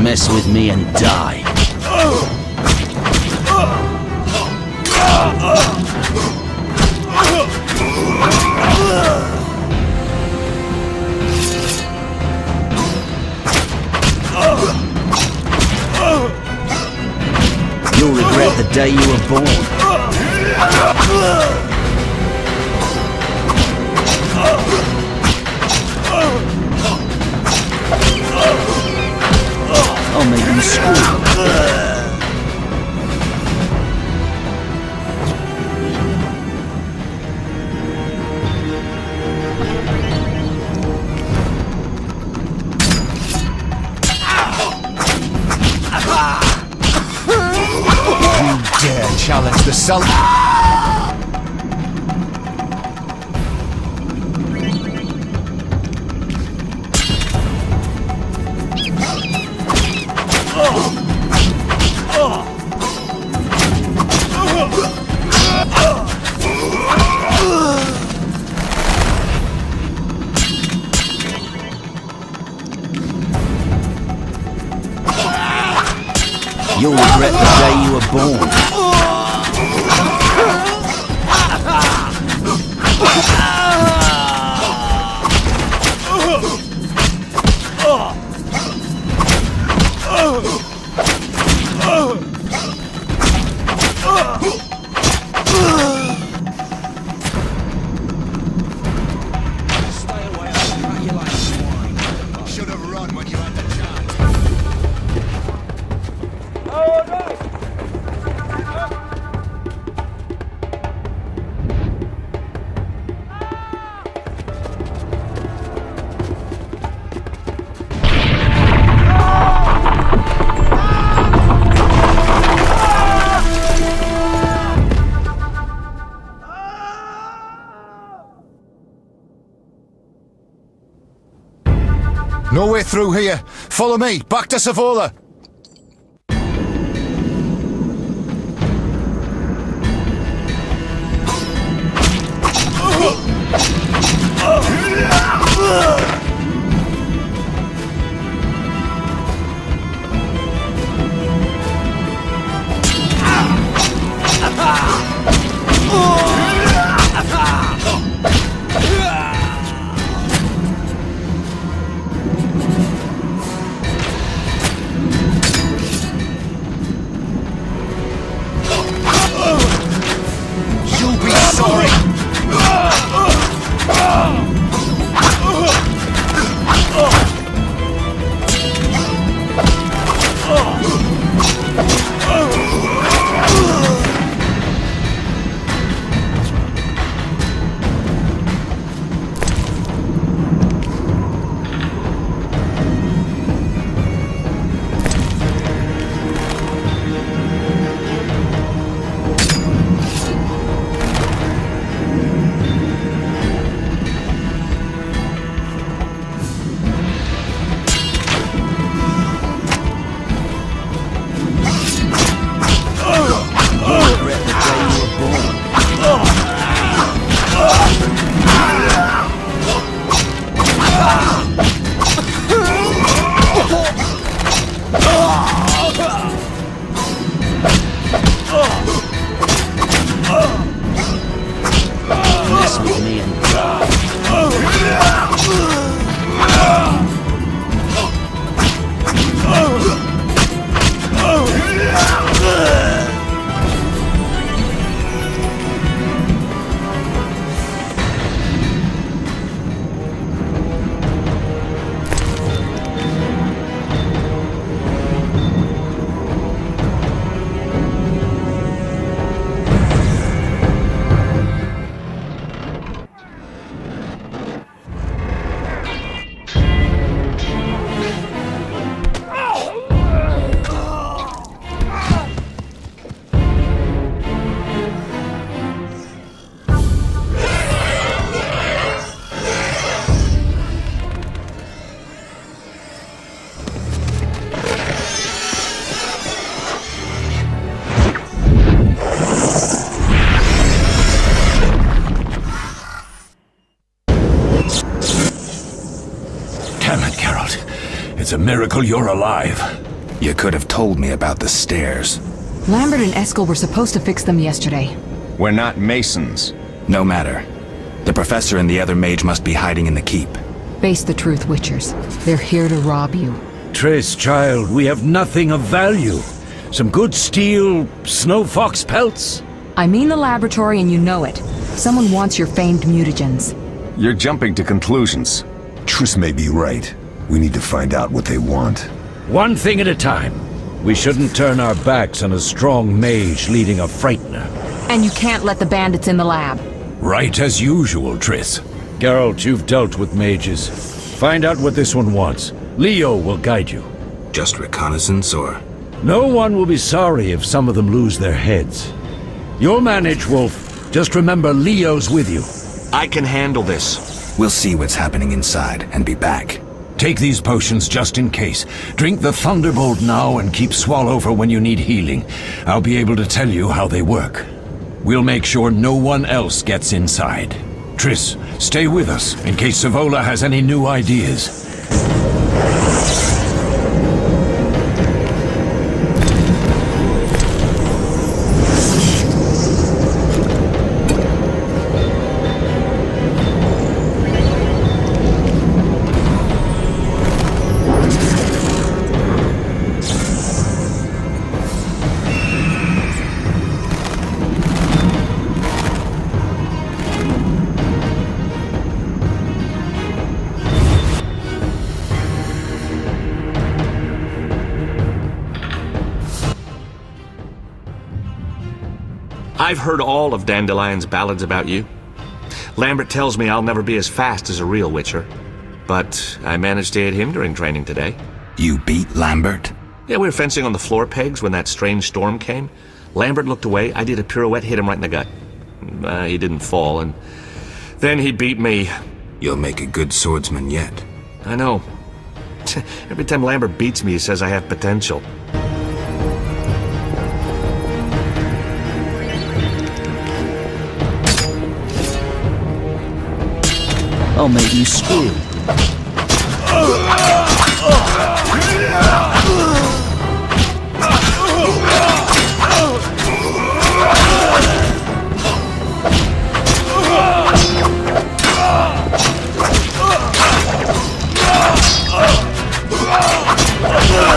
Mess with me and die. You'll regret the day you were born. I'll make you scream. You dare challenge the Sultan? You'll regret the day you were born. Stay away, I'll cut you like swine. Should have run when you had the chance. No way through here. Follow me. Back to Savola. You'll be sorry. Mess with me and die. Damn it, Geralt. It's a miracle you're alive. You could have told me about the stairs. Lambert and Eskel were supposed to fix them yesterday. We're not masons. No matter. The professor and the other mage must be hiding in the keep. Face the truth, Witchers. They're here to rob you. Triss, child, we have nothing of value. Some good steel, snow fox pelts. I mean the laboratory and you know it. Someone wants your famed mutagens. You're jumping to conclusions. Triss may be right. We need to find out what they want. One thing at a time. We shouldn't turn our backs on a strong mage leading a frightener. And you can't let the bandits in the lab. Right as usual, Triss. Geralt, you've dealt with mages. Find out what this one wants. Leo will guide you. Just reconnaissance, or...? No one will be sorry if some of them lose their heads. You'll manage, Wolf. Just remember Leo's with you. I can handle this. We'll see what's happening inside and be back. Take these potions just in case. Drink the Thunderbolt now and keep Swallow for when you need healing. I'll be able to tell you how they work. We'll make sure no one else gets inside. Triss, stay with us in case Savola has any new ideas. I've heard all of Dandelion's ballads about you. Lambert tells me I'll never be as fast as a real Witcher. But I managed to hit him during training today. You beat Lambert? Yeah, we were fencing on the floor pegs when that strange storm came. Lambert looked away, I did a pirouette, hit him right in the gut. He didn't fall, and then he beat me. You'll make a good swordsman yet. I know. Every time Lambert beats me, he says I have potential. I'll make you scream.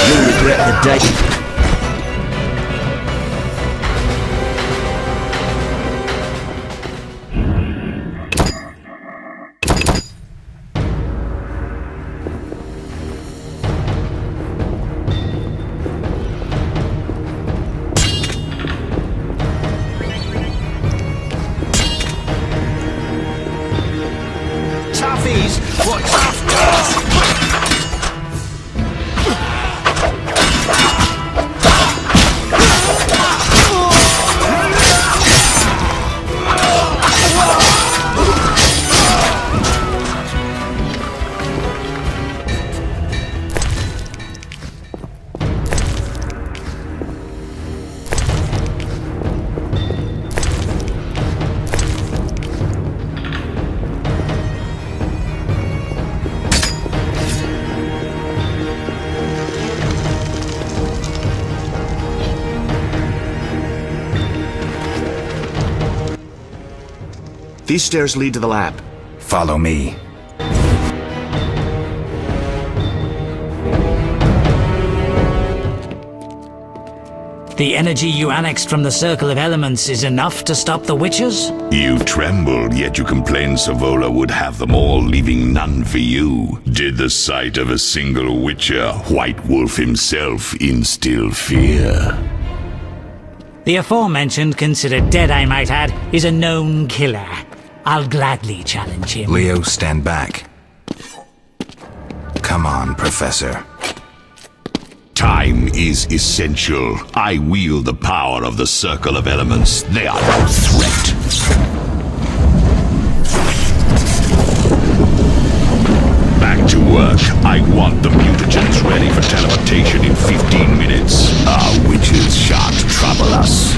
You'll regret the day. Toughies! What tough guys! These stairs lead to the lab. Follow me. The energy you annexed from the Circle of Elements is enough to stop the Witchers? You trembled, yet you complained Savola would have them all, leaving none for you. Did the sight of a single Witcher, White Wolf himself, instill fear? The aforementioned, considered dead I might add, is a known killer. I'll gladly challenge him. Leo, stand back. Come on, Professor. Time is essential. I wield the power of the Circle of Elements. They are no threat. Back to work. I want the mutagens ready for teleportation in 15 minutes. Our witches shan't trouble us.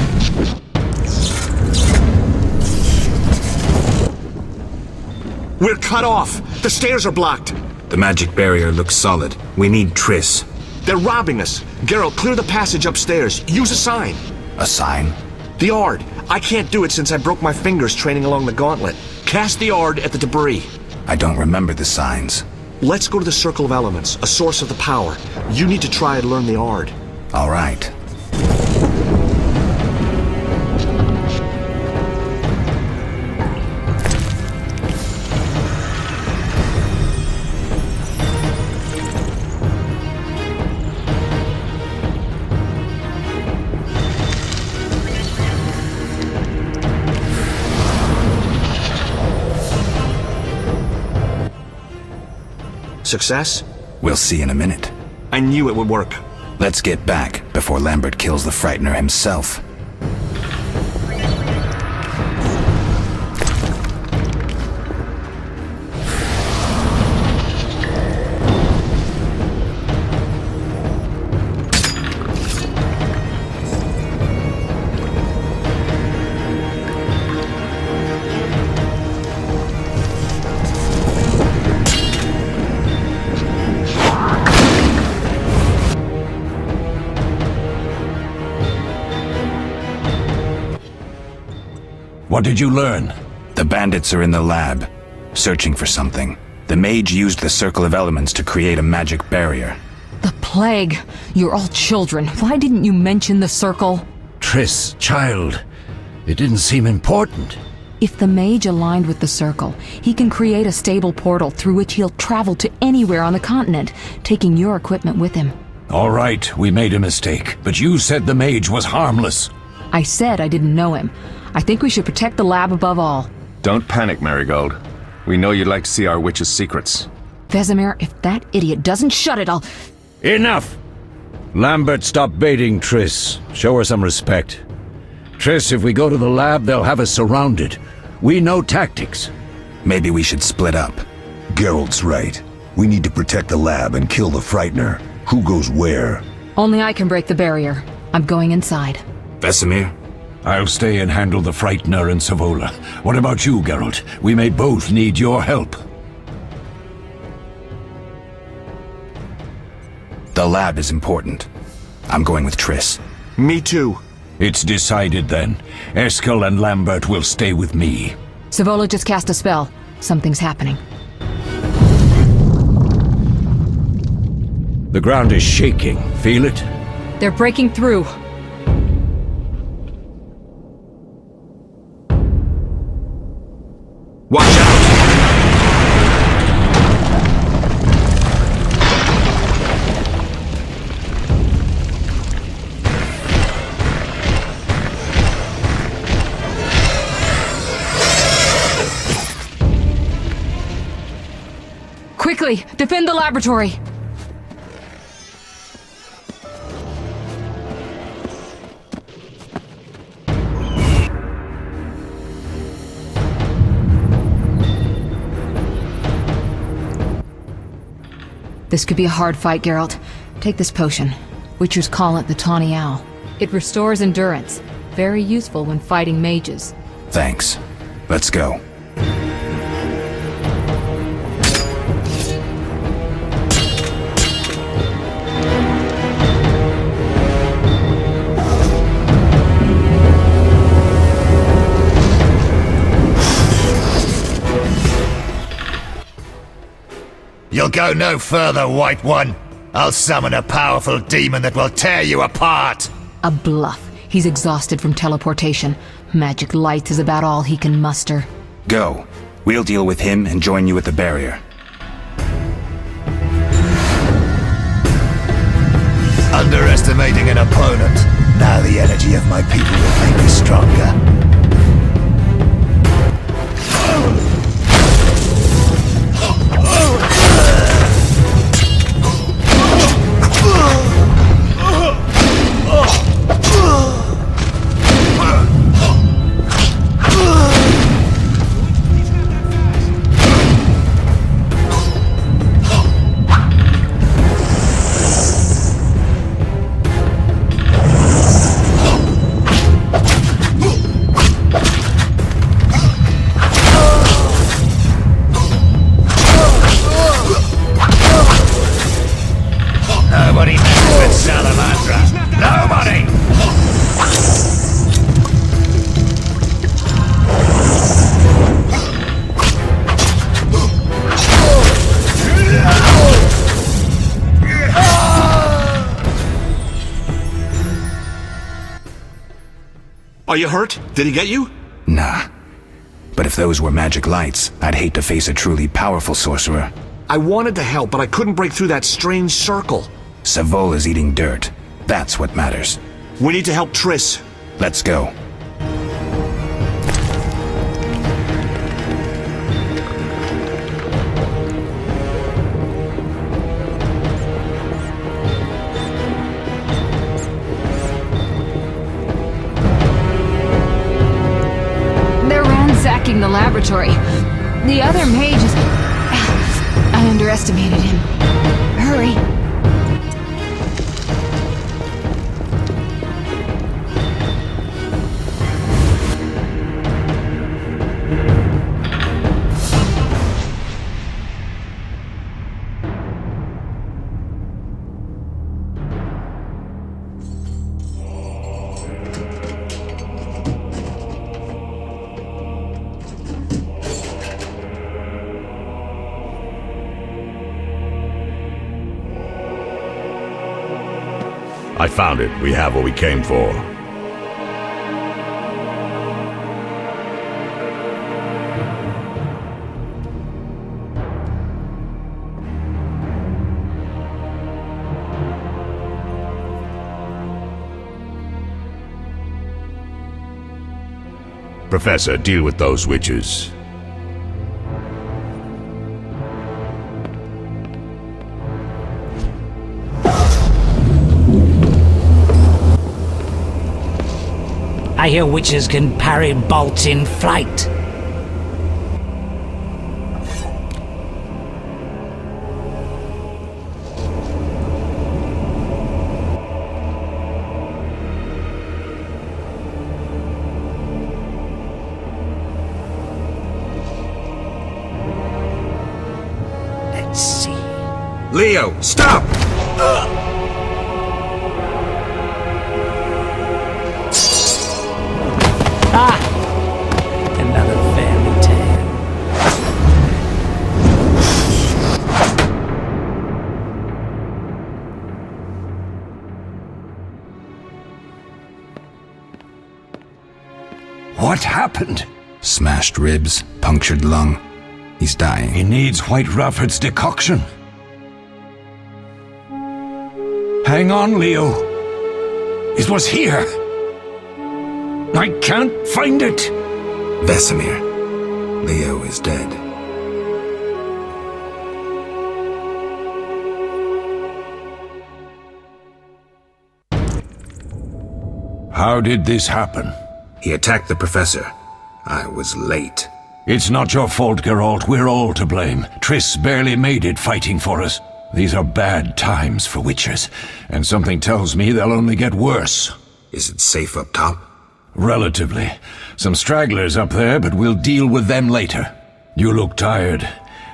We're cut off! The stairs are blocked! The magic barrier looks solid. We need Triss. They're robbing us. Geralt, clear the passage upstairs. Use a sign. A sign? The Ard. I can't do it since I broke my fingers training along the gauntlet. Cast the Ard at the debris. I don't remember the signs. Let's go to the Circle of Elements, a source of the power. You need to try and learn the Ard. All right. Success? We'll see in a minute. I knew it would work. Let's get back before Lambert kills the Frightener himself. What did you learn? The bandits are in the lab, searching for something. The mage used the Circle of Elements to create a magic barrier. The plague. You're all children. Why didn't you mention the circle? Triss, child. It didn't seem important. If the mage aligned with the circle, he can create a stable portal through which he'll travel to anywhere on the continent, taking your equipment with him. All right, we made a mistake, but you said the mage was harmless. I said I didn't know him. I think we should protect the lab above all. Don't panic, Marigold. We know you'd like to see our witch's secrets. Vesemir, if that idiot doesn't shut it, I'll... Enough! Lambert, stop baiting Triss. Show her some respect. Triss, if we go to the lab, they'll have us surrounded. We know tactics. Maybe we should split up. Geralt's right. We need to protect the lab and kill the Frightener. Who goes where? Only I can break the barrier. I'm going inside. Vesemir? I'll stay and handle the Frightener and Savola. What about you, Geralt? We may both need your help. The lab is important. I'm going with Triss. Me too. It's decided then. Eskel and Lambert will stay with me. Savola just cast a spell. Something's happening. The ground is shaking. Feel it? They're breaking through. Watch out! Quickly, defend the laboratory! This could be a hard fight, Geralt. Take this potion. Witchers call it the Tawny Owl. It restores endurance. Very useful when fighting mages. Thanks. Let's go. You'll go no further, White One. I'll summon a powerful demon that will tear you apart. A bluff. He's exhausted from teleportation. Magic light is about all he can muster. Go. We'll deal with him and join you at the barrier. Underestimating an opponent. Now the energy of my people will make me stronger. Are you hurt? Did he get you? Nah. But if those were magic lights, I'd hate to face a truly powerful sorcerer. I wanted to help, but I couldn't break through that strange circle. Savola's eating dirt. That's what matters. We need to help Triss. Let's go. They're ransacking the laboratory. The other mage is... I underestimated him. Hurry. I found it. We have what we came for. Professor, deal with those witches. I hear witches can parry bolts in flight. Let's see. Leo, stop! Another fairy tale. What happened? Smashed ribs, punctured lung. He's dying. He needs White Rafford's decoction. Hang on, Leo. It was here. I can't find it. Vesemir. Leo is dead. How did this happen? He attacked the professor. I was late. It's not your fault, Geralt. We're all to blame. Triss barely made it fighting for us. These are bad times for witchers, and something tells me they'll only get worse. Is it safe up top? Relatively. Some stragglers up there, but we'll deal with them later. You look tired.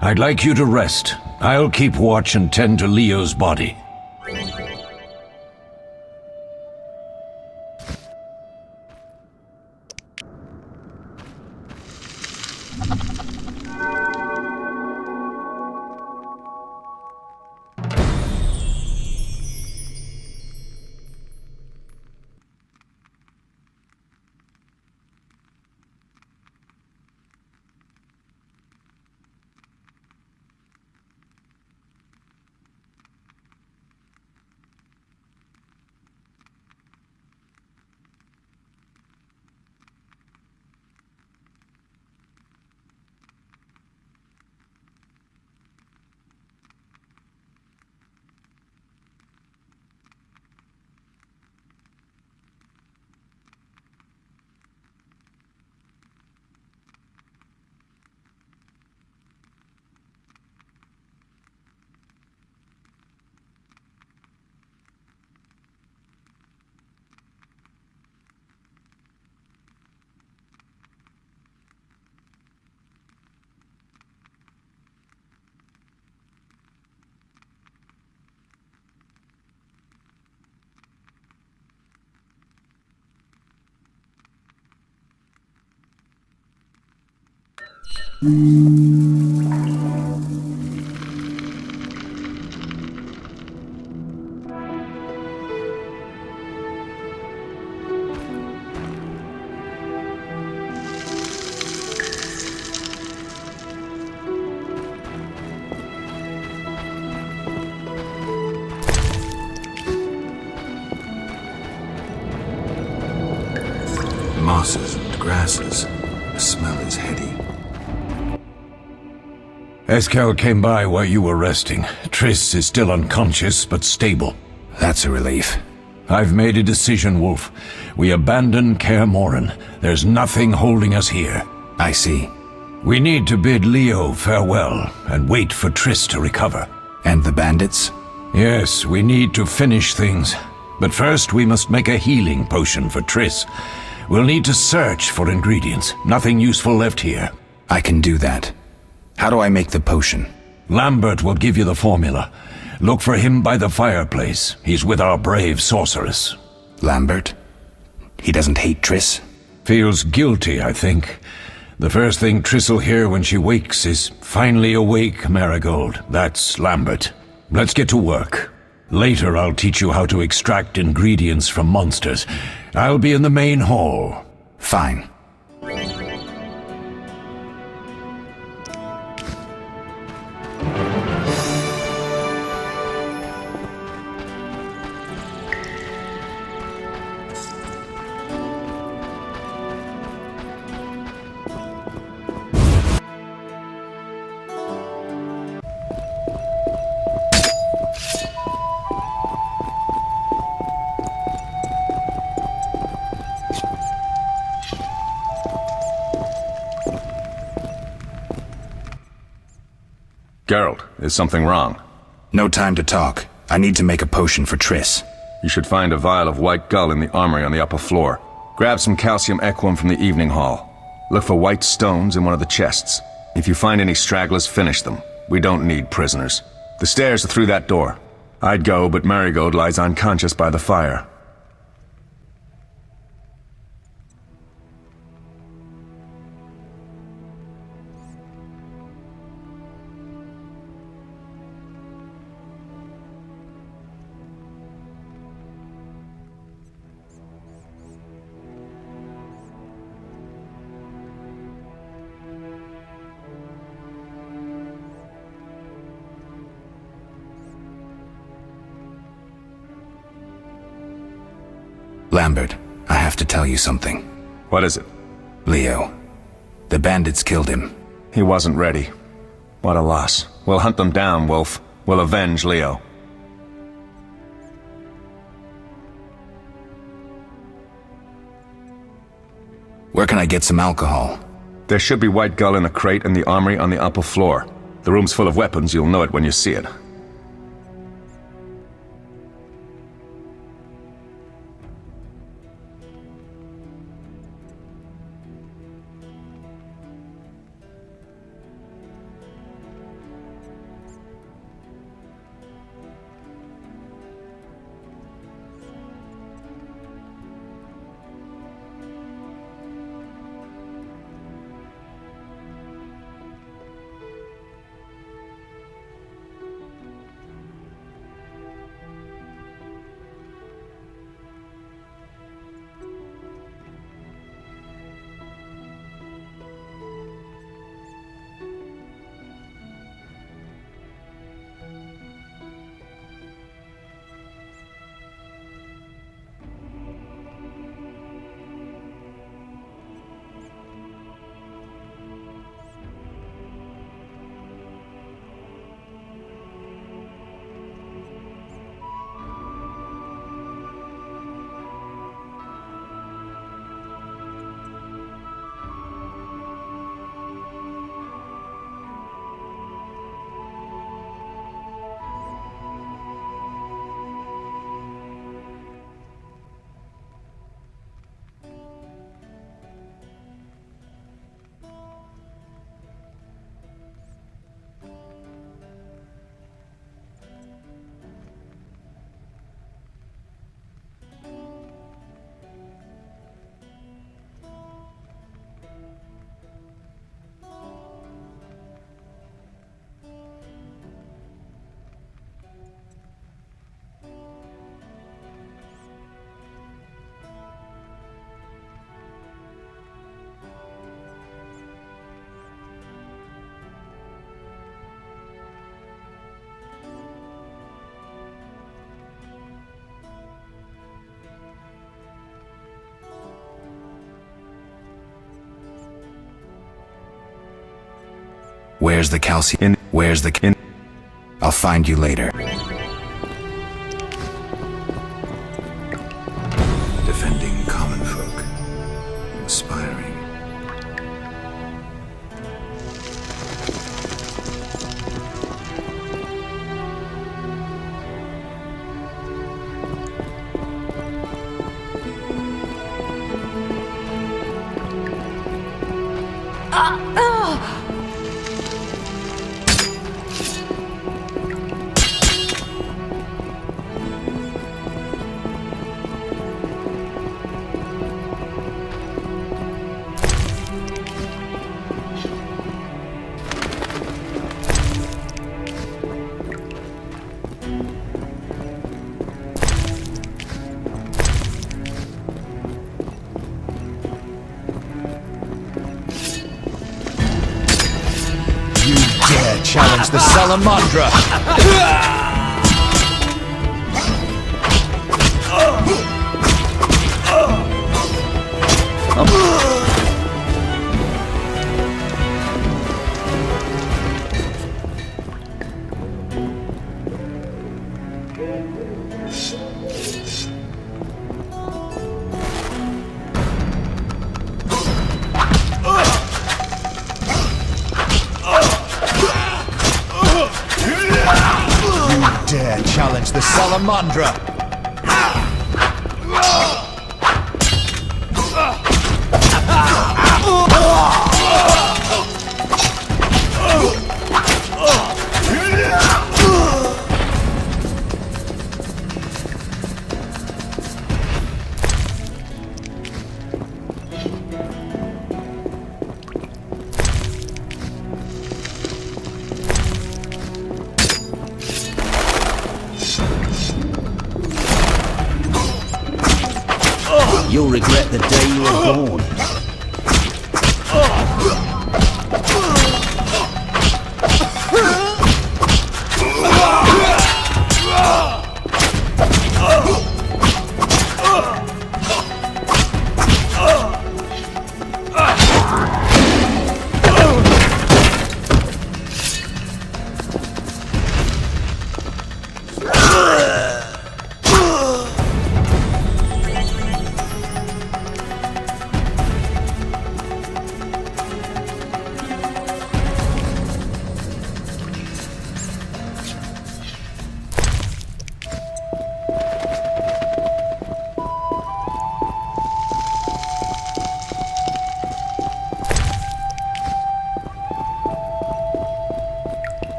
I'd like you to rest. I'll keep watch and tend to Leo's body. mosses and grasses. The smell is heady. Eskel came by while you were resting. Triss is still unconscious, but stable. That's a relief. I've made a decision, Wolf. We abandon Kaer Morhen. There's nothing holding us here. I see. We need to bid Leo farewell and wait for Triss to recover. And the bandits? Yes, we need to finish things. But first we must make a healing potion for Triss. We'll need to search for ingredients. Nothing useful left here. I can do that. How do I make the potion? Lambert will give you the formula. Look for him by the fireplace. He's with our brave sorceress. Lambert? He doesn't hate Triss? Feels guilty, I think. The first thing Triss'll hear when she wakes is, "Finally awake, Marigold." That's Lambert. Let's get to work. Later I'll teach you how to extract ingredients from monsters. I'll be in the main hall. Fine. Geralt, is something wrong? No time to talk. I need to make a potion for Triss. You should find a vial of white gull in the armory on the upper floor. Grab some calcium equum from the evening hall. Look for white stones in one of the chests. If you find any stragglers, finish them. We don't need prisoners. The stairs are through that door. I'd go, but Marigold lies unconscious by the fire. Lambert, I have to tell you something. What is it? Leo. The bandits killed him. He wasn't ready. What a loss. We'll hunt them down, Wolf. We'll avenge Leo. Where can I get some alcohol? There should be white gull in a crate in the armory on the upper floor. The room's full of weapons, you'll know it when you see it. Where's the calcium? Where's the... I'll find you later. Defending common folk. Inspiring. Dare challenge the Salamandra! Dare challenge the Salamandra! You'll regret the day you were born.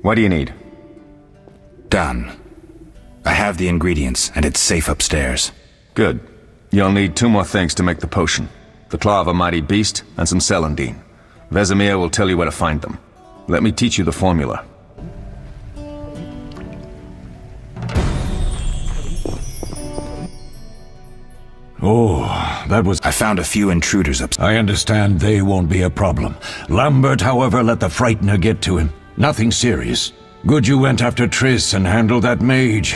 What do you need? Done. I have the ingredients, and it's safe upstairs. Good. You'll need 2 more things to make the potion. The claw of a mighty beast and some celandine. Vesemir will tell you where to find them. Let me teach you the formula. Oh, that was... I found a few intruders I understand they won't be a problem. Lambert, however, let the Frightener get to him. Nothing serious. Good you went after Triss and handled that mage.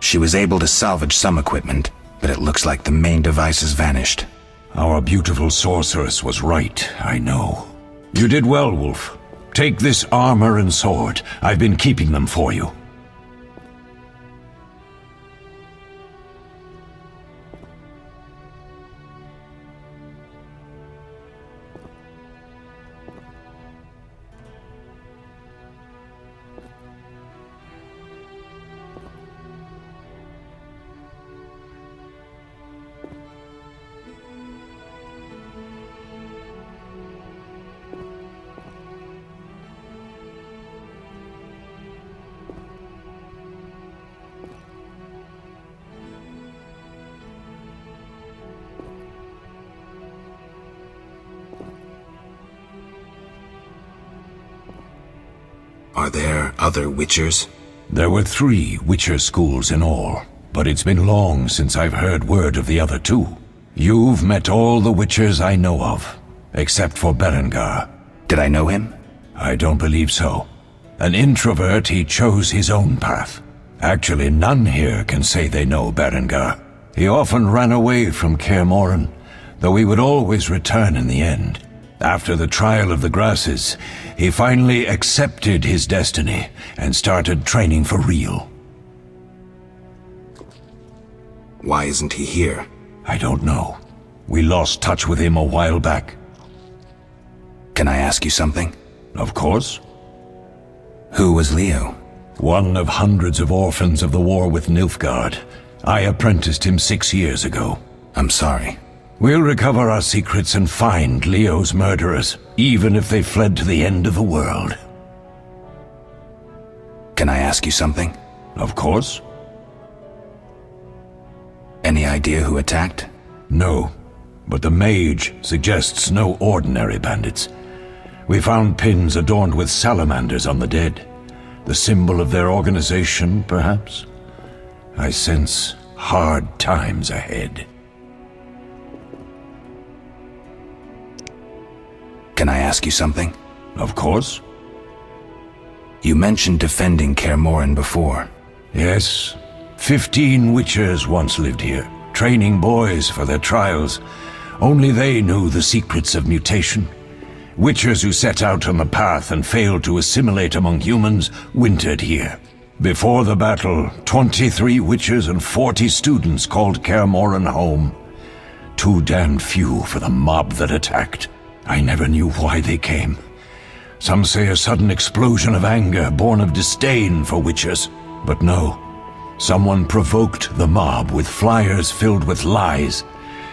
She was able to salvage some equipment, but it looks like the main device has vanished. Our beautiful sorceress was right, I know. You did well, Wolf. Take this armor and sword. I've been keeping them for you. Are there other Witchers? There were 3 Witcher schools in all, but it's been long since I've heard word of the other 2. You've met all the Witchers I know of, except for Berengar. Did I know him? I don't believe so. An introvert, he chose his own path. Actually, none here can say they know Berengar. He often ran away from Kaer Morhen, though he would always return in the end. After the trial of the grasses, he finally accepted his destiny and started training for real. Why isn't he here? I don't know. We lost touch with him a while back. Can I ask you something? Of course. Who was Leo? One of hundreds of orphans of the war with Nilfgaard. I apprenticed him 6 years ago. I'm sorry. We'll recover our secrets and find Leo's murderers, even if they fled to the end of the world. Can I ask you something? Of course. Any idea who attacked? No, but the mage suggests no ordinary bandits. We found pins adorned with salamanders on the dead. The symbol of their organization, perhaps? I sense hard times ahead. Can I ask you something? Of course. You mentioned defending Kaer Morhen before. Yes. 15 Witchers once lived here, training boys for their trials. Only they knew the secrets of mutation. Witchers who set out on the path and failed to assimilate among humans wintered here. Before the battle, 23 Witchers and 40 students called Kaer Morhen home. Too damned few for the mob that attacked. I never knew why they came. Some say a sudden explosion of anger born of disdain for Witchers. But no. Someone provoked the mob with flyers filled with lies.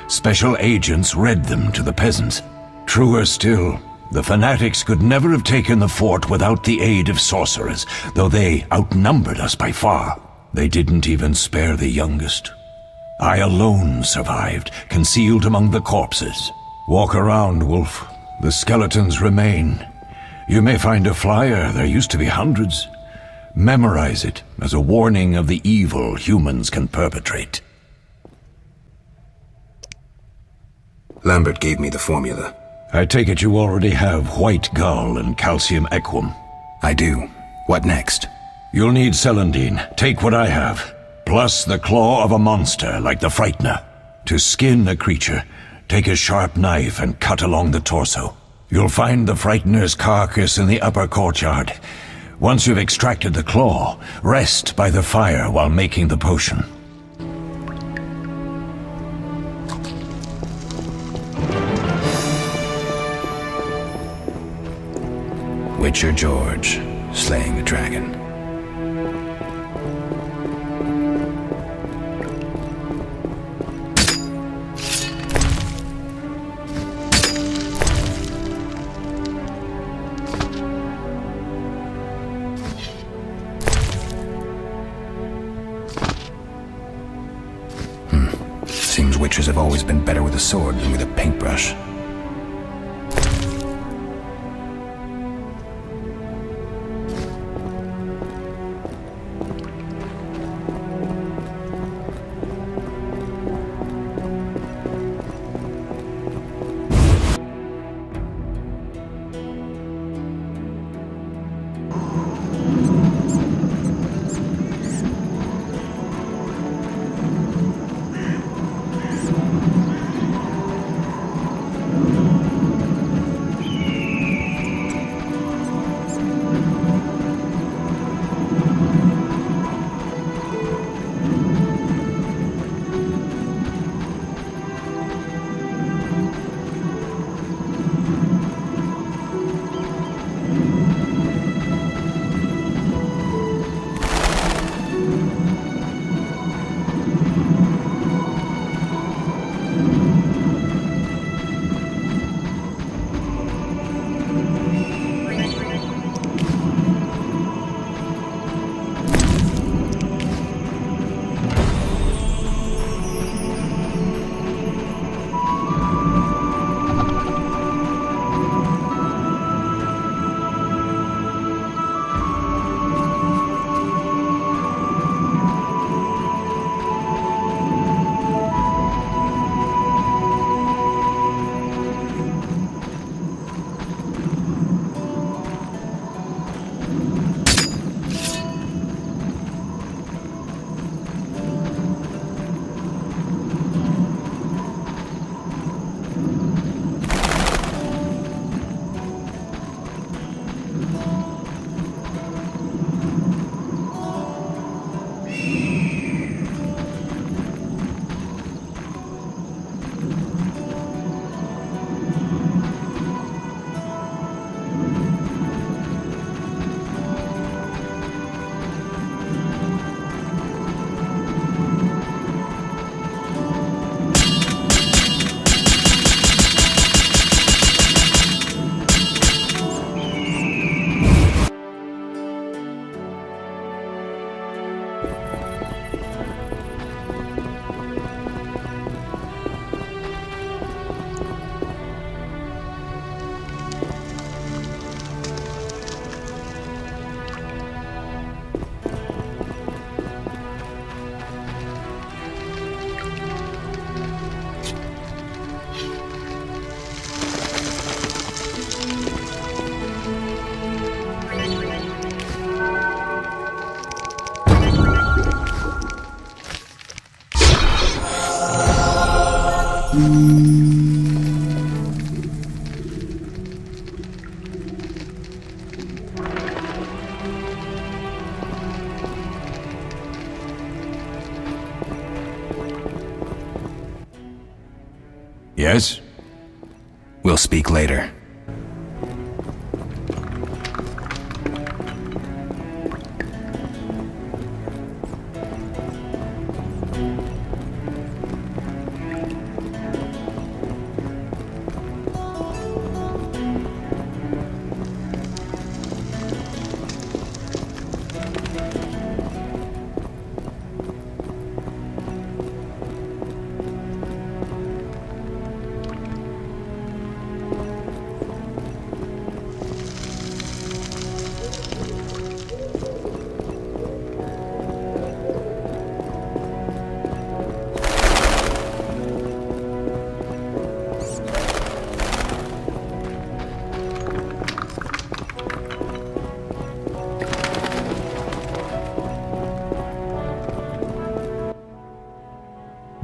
Special agents read them to the peasants. Truer still, the fanatics could never have taken the fort without the aid of sorcerers, though they outnumbered us by far. They didn't even spare the youngest. I alone survived, concealed among the corpses. Walk around, Wolf. The skeletons remain. You may find a flyer, there used to be hundreds. Memorize it as a warning of the evil humans can perpetrate. Lambert gave me the formula. I take it you already have white gall and calcium equum. I do. What next? You'll need celandine. Take what I have. Plus the claw of a monster like the Frightener. To skin a creature, take a sharp knife and cut along the torso. You'll find the Frightener's carcass in the upper courtyard. Once you've extracted the claw, rest by the fire while making the potion. Witcher George, slaying the dragon. Witchers have always been better with a sword than with a paintbrush. Yes? We'll speak later.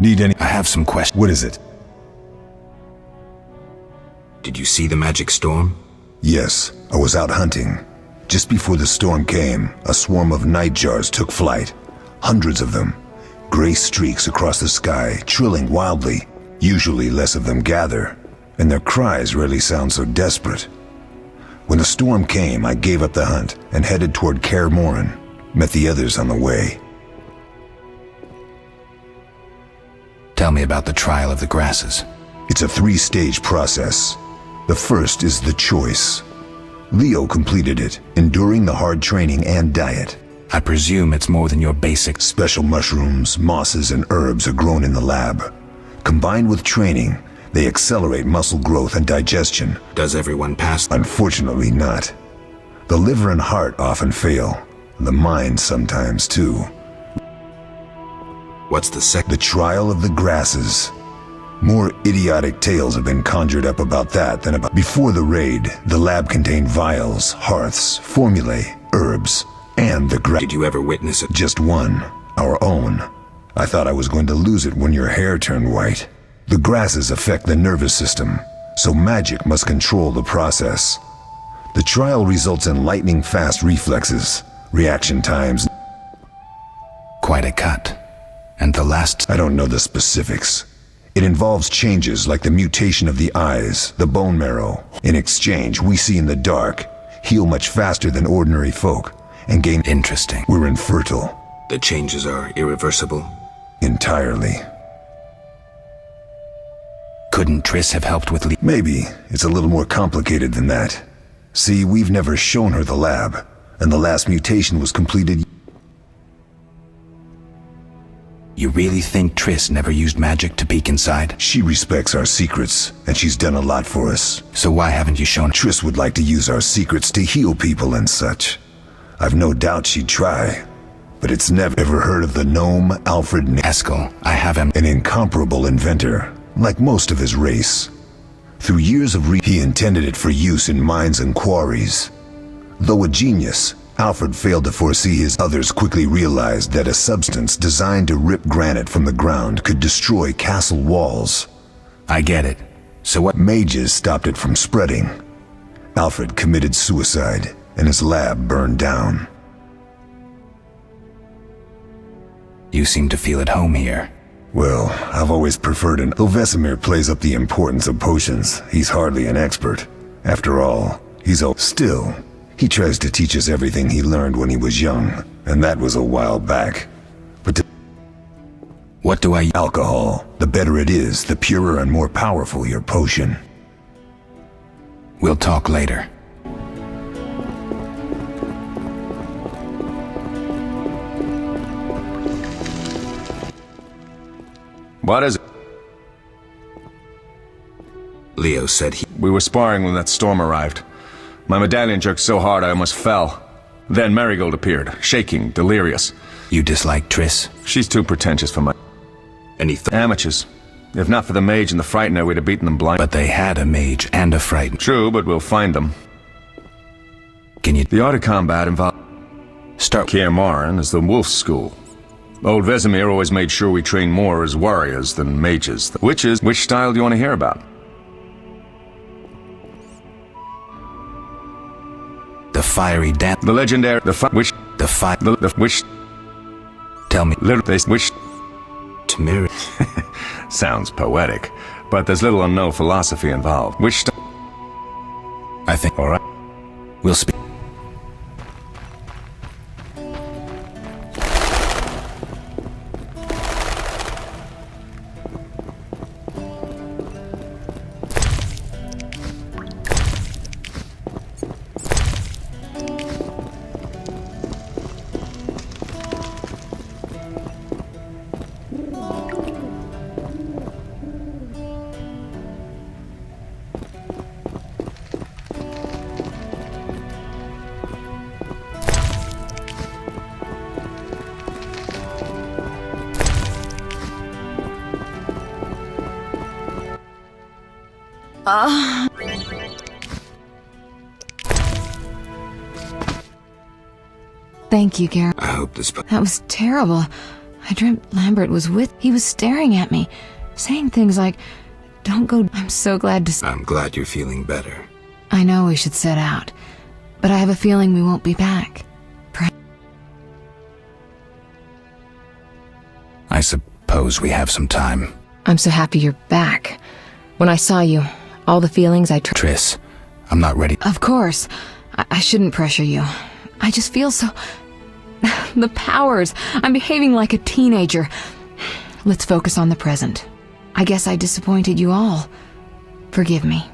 Need any? I have some questions. What is it? Did you see the magic storm? Yes, I was out hunting. Just before the storm came, a swarm of nightjars took flight. Hundreds of them. Gray streaks across the sky, trilling wildly. Usually less of them gather, and their cries rarely sound so desperate. When the storm came, I gave up the hunt and headed toward Kaer Morhen. Met the others on the way. Tell me about the trial of the grasses. It's a 3-stage process. The first is the choice. Leo completed it, enduring the hard training and diet. I presume it's more than your basic... Special mushrooms, mosses, and herbs are grown in the lab. Combined with training, they accelerate muscle growth and digestion. Does everyone pass? Unfortunately not. The liver and heart often fail. The mind sometimes too. What's the The trial of the grasses. More idiotic tales have been conjured up about that than about... Before the raid, the lab contained vials, hearths, formulae, herbs, and the Did you ever witness it? Just one. Our own. I thought I was going to lose it when your hair turned white. The grasses affect the nervous system, so magic must control the process. The trial results in lightning-fast reflexes, reaction times... Quite a cut. And the last... I don't know the specifics. It involves changes like the mutation of the eyes, the bone marrow. In exchange, we see in the dark, heal much faster than ordinary folk, and gain... Interesting. We're infertile. The changes are irreversible? Entirely. Couldn't Triss have helped with... Maybe. It's a little more complicated than that. See, we've never shown her the lab, and the last mutation was completed... You really think Triss never used magic to peek inside? She respects our secrets, and she's done a lot for us. So why haven't you shown... Triss would like to use our secrets to heal people and such. I've no doubt she'd try. But it's never ever heard of the gnome Alfred Eskel. I have him. An incomparable inventor, like most of his race. Through years of he intended it for use in mines and quarries. Though a genius, Alfred failed to foresee his others quickly realized that a substance designed to rip granite from the ground could destroy castle walls. I get it. So what? Mages stopped it from spreading. Alfred committed suicide, and his lab burned down. You seem to feel at home here. Well, I've always preferred an... Though Vesemir plays up the importance of potions, he's hardly an expert. After all, he's a... Still, he tries to teach us everything he learned when he was young, and that was a while back. But what do I... Alcohol. The better it is, the purer and more powerful your potion. We'll talk later. What is it? Leo said he... We were sparring when that storm arrived. My medallion jerked so hard I almost fell. Then Marigold appeared, shaking, delirious. You dislike Triss? She's too pretentious for my... Amateurs. If not for the mage and the frightener, we'd have beaten them blind. But they had a mage and a frightener. True, but we'll find them. Can you... The art of combat involves... Kaer Morhen is the wolf school. Old Vesemir always made sure we train more as warriors than mages. Which style do you want to hear about? The fiery dance. The legendary... Tell me. Tamiri. Sounds poetic, but there's little or no philosophy involved. I think... Alright. We'll speak. Thank you, Garrett. I hope this... That was terrible. I dreamt Lambert was with... He was staring at me, saying things like, "Don't go..." I'm so glad to... I'm glad you're feeling better. I know we should set out, but I have a feeling we won't be back. I suppose we have some time. I'm so happy you're back. When I saw you, all the feelings I... Triss, I'm not ready. Of course. I shouldn't pressure you. I just feel so... The powers. I'm behaving like a teenager. Let's focus on the present. I guess I disappointed you all. Forgive me.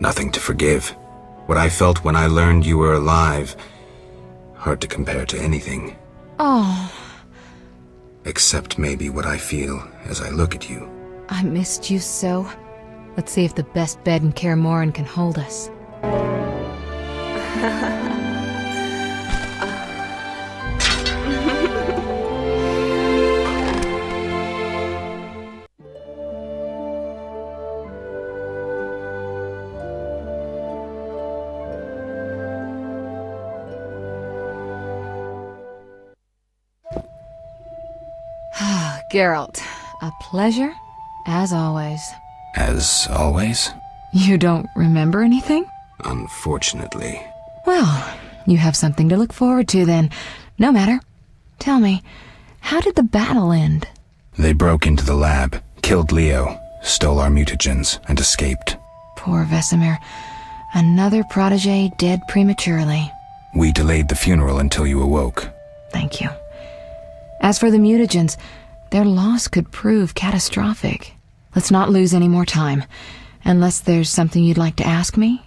Nothing to forgive. What I felt when I learned you were alive, hard to compare to anything. Oh, Except maybe what I feel as I look at you. I missed you so. Let's see if the best bed in Kaer Morhen can hold us. Geralt, a pleasure, as always. As always? You don't remember anything? Unfortunately. Well, you have something to look forward to then. No matter. Tell me, how did the battle end? They broke into the lab, killed Leo, stole our mutagens, and escaped. Poor Vesemir. Another protege dead prematurely. We delayed the funeral until you awoke. Thank you. As for the mutagens, their loss could prove catastrophic. Let's not lose any more time. Unless there's something you'd like to ask me?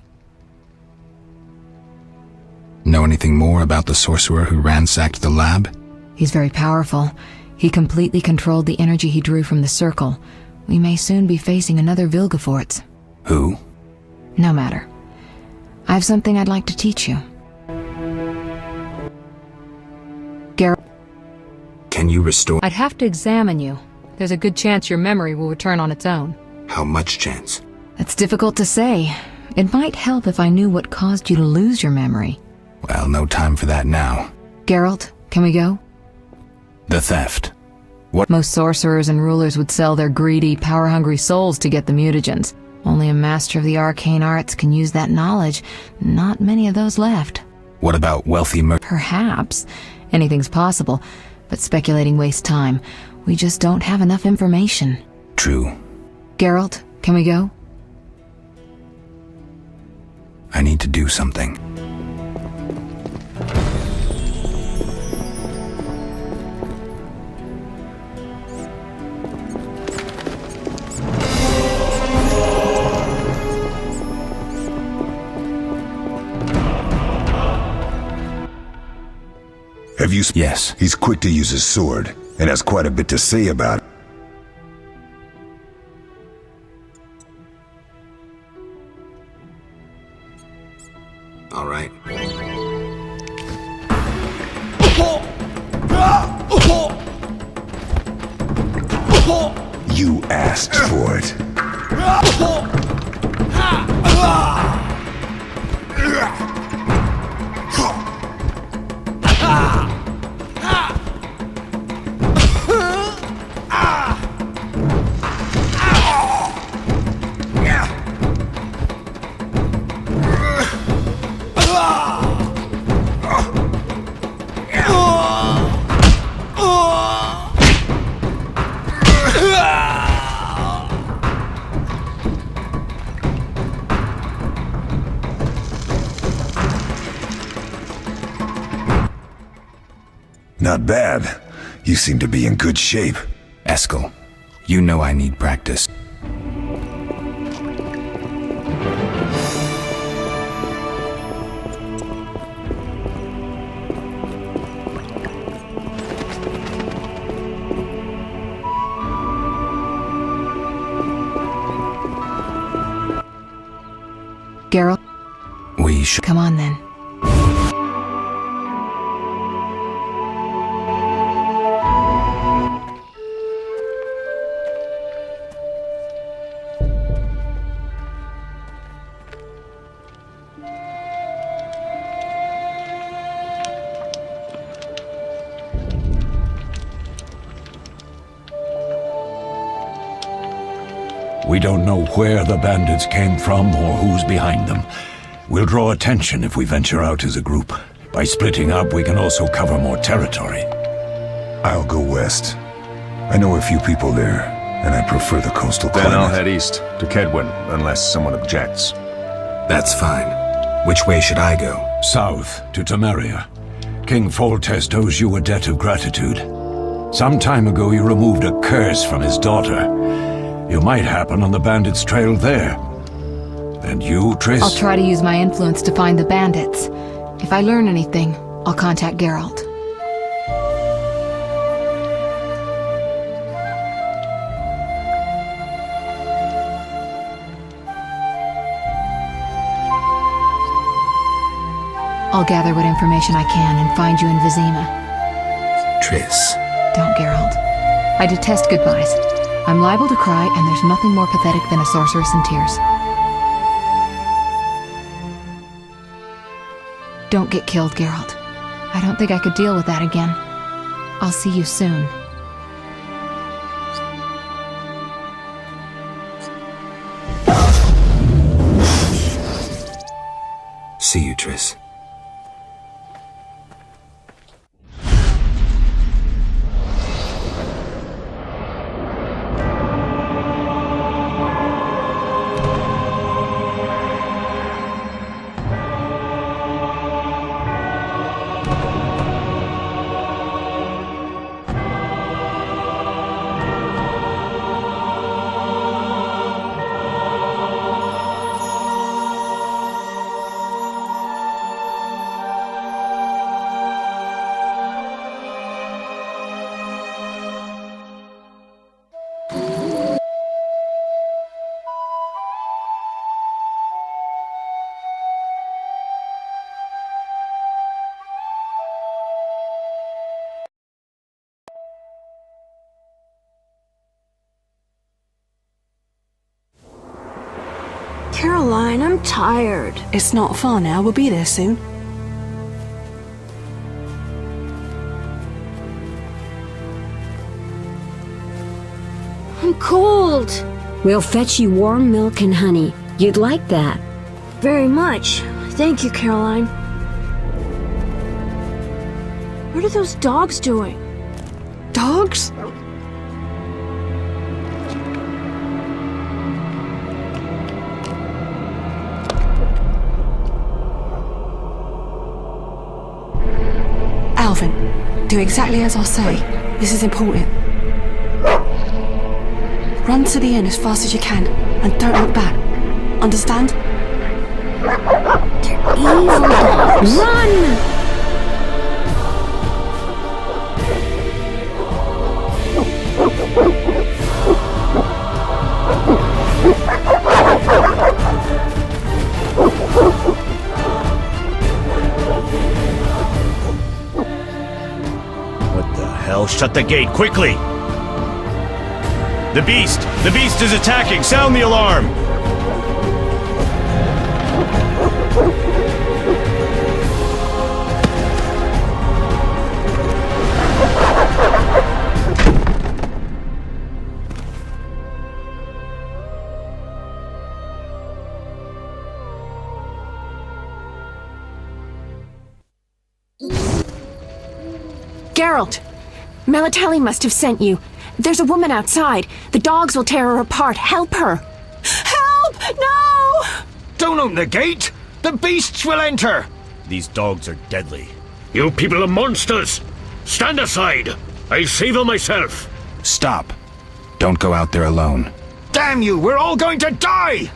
Know anything more about the sorcerer who ransacked the lab? He's very powerful. He completely controlled the energy he drew from the circle. We may soon be facing another Vilgefortz. Who? No matter. I have something I'd like to teach you. Geralt, Can you restore? I'd have to examine you. There's a good chance your memory will return on its own. How much chance? That's difficult to say. It might help if I knew what caused you to lose your memory. Well, no time for that now. Geralt, can we go? The theft. Most sorcerers and rulers would sell their greedy, power-hungry souls to get the mutagens. Only a master of the arcane arts can use that knowledge. Not many of those left. What about wealthy Perhaps. Anything's possible. But speculating wastes time. We just don't have enough information. True. Geralt, can we go? I need to do something. Have you... Yes. He's quick to use his sword, and has quite a bit to say about it. All right. You asked for it. Not bad. You seem to be in good shape. Eskel, you know I need practice. Geralt? We should... Come on then. We don't know where the bandits came from or who's behind them. We'll draw attention if we venture out as a group. By splitting up, we can also cover more territory. I'll go west. I know a few people there, and I prefer the coastal climate. Then I'll head east, to Kedwin, unless someone objects. That's fine. Which way should I go? South, to Temeria. King Foltest owes you a debt of gratitude. Some time ago you removed a curse from his daughter. You might happen on the bandits' trail there. And you, Triss? I'll try to use my influence to find the bandits. If I learn anything, I'll contact Geralt. I'll gather what information I can and find you in Vizima. Triss. Don't, Geralt. I detest goodbyes. I'm liable to cry, and there's nothing more pathetic than a sorceress in tears. Don't get killed, Geralt. I don't think I could deal with that again. I'll see you soon. See you, Triss. Caroline, I'm tired. It's not far now. We'll be there soon. I'm cold. We'll fetch you warm milk and honey. You'd like that. Very much. Thank you, Caroline. What are those dogs doing? Dogs? Alvin, do exactly as I say. This is important. Run to the inn as fast as you can, and don't look back. Understand? They're evil dogs. Run! What the hell? Shut the gate, quickly! The beast! The beast is attacking! Sound the alarm! Geralt! Melatelli must have sent you. There's a woman outside. The dogs will tear her apart. Help her! Help! No! Don't open the gate! The beasts will enter! These dogs are deadly. You people are monsters! Stand aside! I'll save her myself! Stop. Don't go out there alone. Damn you! We're all going to die!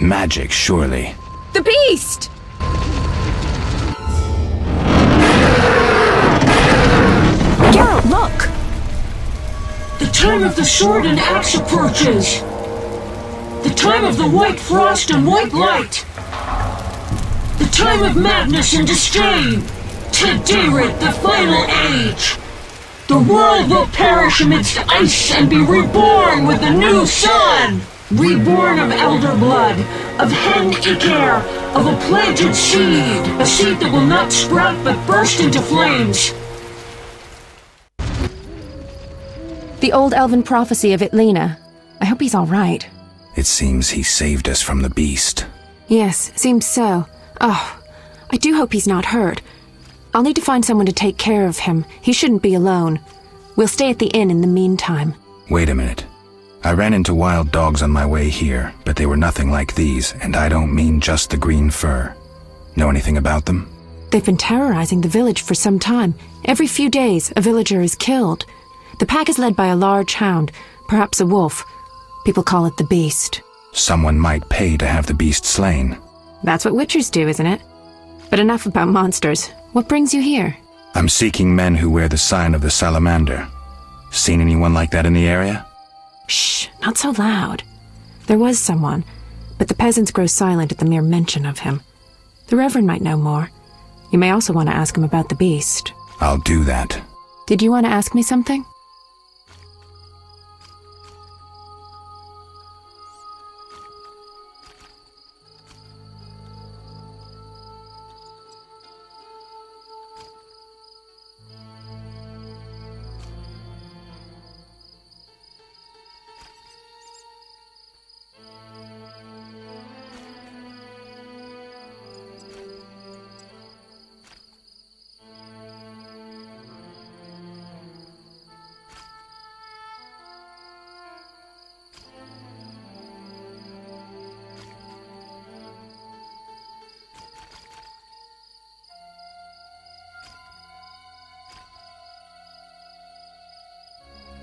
Magic, surely. The beast! Geralt, look! The time of the sword and axe approaches. The time of the white frost and white light. The time of madness and disdain. Tedirit, the final age. The world will perish amidst ice and be reborn with the new sun. Reborn of elder blood, of hen Icair, of a planted seed. A seed that will not sprout but burst into flames. The old elven prophecy of Itlena. I hope he's all right. It seems he saved us from the beast. Yes, seems so. Oh, I do hope he's not hurt. I'll need to find someone to take care of him. He shouldn't be alone. We'll stay at the inn in the meantime. Wait a minute. I ran into wild dogs on my way here, but they were nothing like these, and I don't mean just the green fur. Know anything about them? They've been terrorizing the village for some time. Every few days, a villager is killed. The pack is led by a large hound, perhaps a wolf. People call it the beast. Someone might pay to have the beast slain. That's what witchers do, isn't it? But enough about monsters. What brings you here? I'm seeking men who wear the sign of the salamander. Seen anyone like that in the area? Shh, not so loud. There was someone, but the peasants grow silent at the mere mention of him. The Reverend might know more. You may also want to ask him about the beast. I'll do that. Did you want to ask me something?